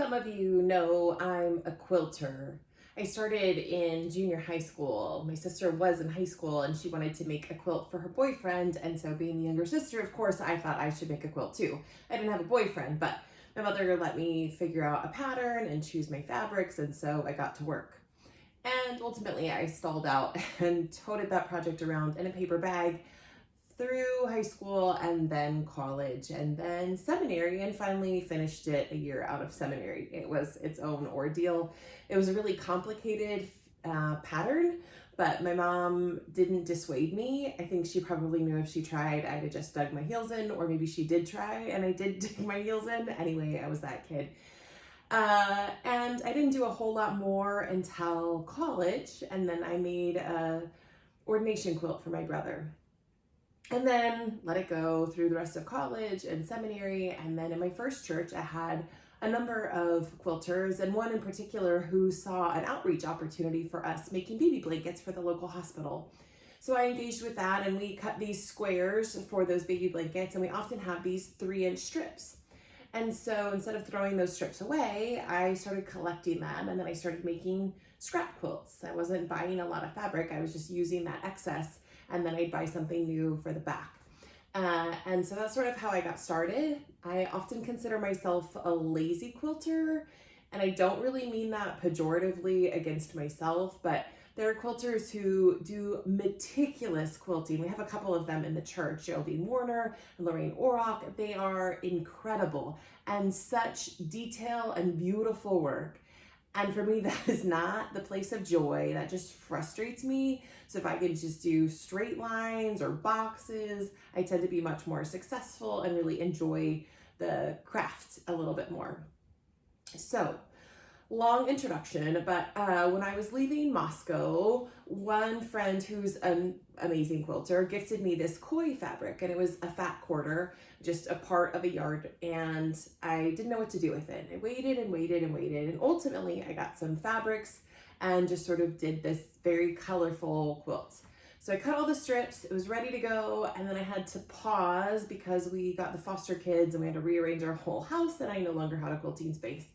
some of you know, I'm a quilter. I started in junior high school. My sister was in high school and she wanted to make a quilt for her boyfriend. And so, being the younger sister, of course, I thought I should make a quilt too. I didn't have a boyfriend, but my mother let me figure out a pattern and choose my fabrics. And so I got to work. And ultimately, I stalled out and toted that project around in a paper bag through high school and then college and then seminary, and finally finished it a year out of seminary. It was its own ordeal. It was a really complicated pattern, but my mom didn't dissuade me. I think she probably knew if she tried, I'd have just dug my heels in, or maybe she did try and I did dig my heels in. Anyway, I was that kid. And I didn't do a whole lot more until college, and then I made a ordination quilt for my brother. And then let it go through the rest of college and seminary. And then in my first church, I had a number of quilters, and one in particular who saw an outreach opportunity for us making baby blankets for the local hospital. So I engaged with that, and we cut these squares for those baby blankets, and we often have these 3-inch strips. And so instead of throwing those strips away, I started collecting them, and then I started making scrap quilts. I wasn't buying a lot of fabric, I was just using that excess, and then I'd buy something new for the back. And so that's sort of how I got started. I often consider myself a lazy quilter, and I don't really mean that pejoratively against myself, but there are quilters who do meticulous quilting. We have a couple of them in the church, Geraldine Warner and Lorraine Orrock. They are incredible and such detail and beautiful work. And for me, that is not the place of joy. That just frustrates me. So if I can just do straight lines or boxes, I tend to be much more successful and really enjoy the craft a little bit more. So, long introduction, but when I was leaving Moscow, one friend who's an amazing quilter gifted me this koi fabric, and it was a fat quarter, just a part of a yard, and I didn't know what to do with it. I waited and waited and waited, and ultimately I got some fabrics and just sort of did this very colorful quilt. So I cut all the strips, it was ready to go, and then I had to pause because we got the foster kids and we had to rearrange our whole house, and I no longer had a quilting space.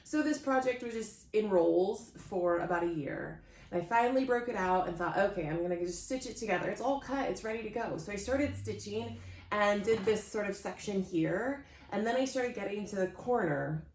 So this project was just in rolls for about a year. And I finally broke it out and thought, okay, I'm gonna just stitch it together. It's all cut, it's ready to go. So I started stitching and did this sort of section here. And then I started getting to the corner,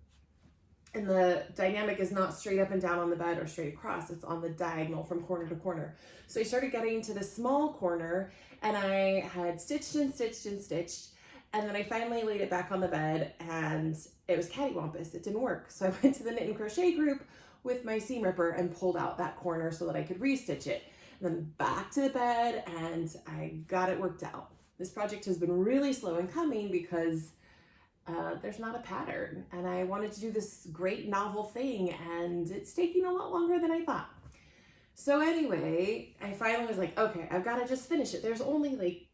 and the dynamic is not straight up and down on the bed or straight across, it's on the diagonal from corner to corner. So I started getting to the small corner, and I had stitched and stitched and stitched. And then I finally laid it back on the bed, and it was cattywampus. It didn't work. So I went to the knit and crochet group with my seam ripper and pulled out that corner so that I could restitch it. And then back to the bed, and I got it worked out. This project has been really slow in coming because there's not a pattern, and I wanted to do this great novel thing, and it's taking a lot longer than I thought. So anyway, I finally was like, okay, I've got to just finish it. There's only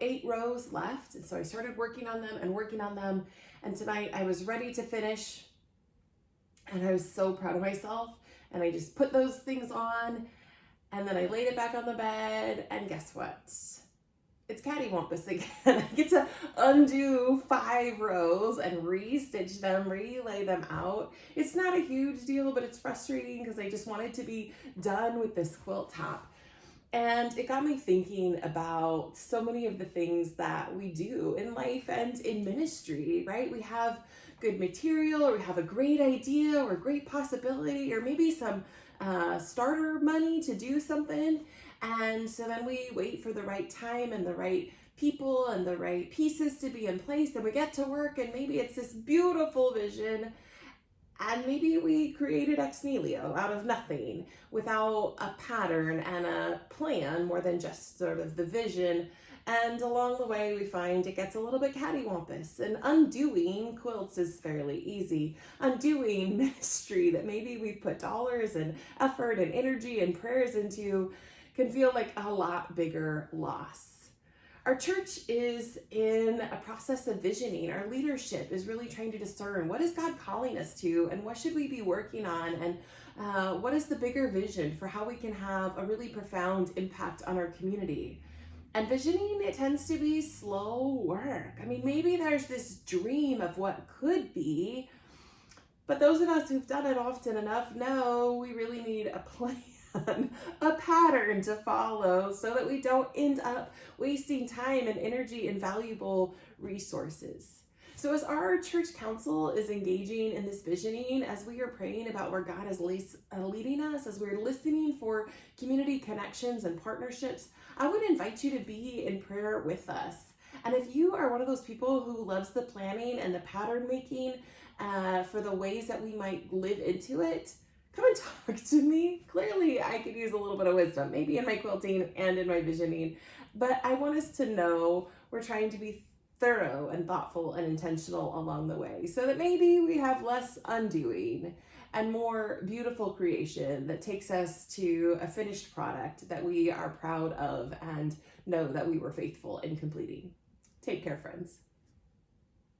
8 rows left. And so I started working on them and working on them. And tonight I was ready to finish, and I was so proud of myself. And I just put those things on, and then I laid it back on the bed, and guess what? It's cattywampus again. I get to undo 5 rows and re-stitch them, relay them out. It's not a huge deal, but it's frustrating because I just wanted to be done with this quilt top. And it got me thinking about so many of the things that we do in life and in ministry, right? We have good material, or we have a great idea or a great possibility, or maybe some starter money to do something. And so then we wait for the right time and the right people and the right pieces to be in place, and we get to work, and maybe it's this beautiful vision, and maybe we created ex nihilo out of nothing, without a pattern and a plan, more than just sort of the vision. And along the way, we find it gets a little bit cattywampus. And undoing quilts is fairly easy. Undoing ministry that maybe we've put dollars and effort and energy and prayers into can feel like a lot bigger loss. Our church is in a process of visioning. Our leadership is really trying to discern, what is God calling us to, and what should we be working on, and what is the bigger vision for how we can have a really profound impact on our community. And visioning, it tends to be slow work. I mean, maybe there's this dream of what could be, But those of us who've done it often enough know we really need a plan, a pattern to follow so that we don't end up wasting time and energy and valuable resources. So as our church council is engaging in this visioning, as we are praying about where God is leading us, as we're listening for community connections and partnerships, I would invite you to be in prayer with us. And if you are one of those people who loves the planning and the pattern making for the ways that we might live into it, come and talk to me. Clearly, I could use a little bit of wisdom, maybe in my quilting and in my visioning. But I want us to know we're trying to be thorough and thoughtful and intentional along the way so that maybe we have less undoing and more beautiful creation that takes us to a finished product that we are proud of and know that we were faithful in completing. Take care, friends.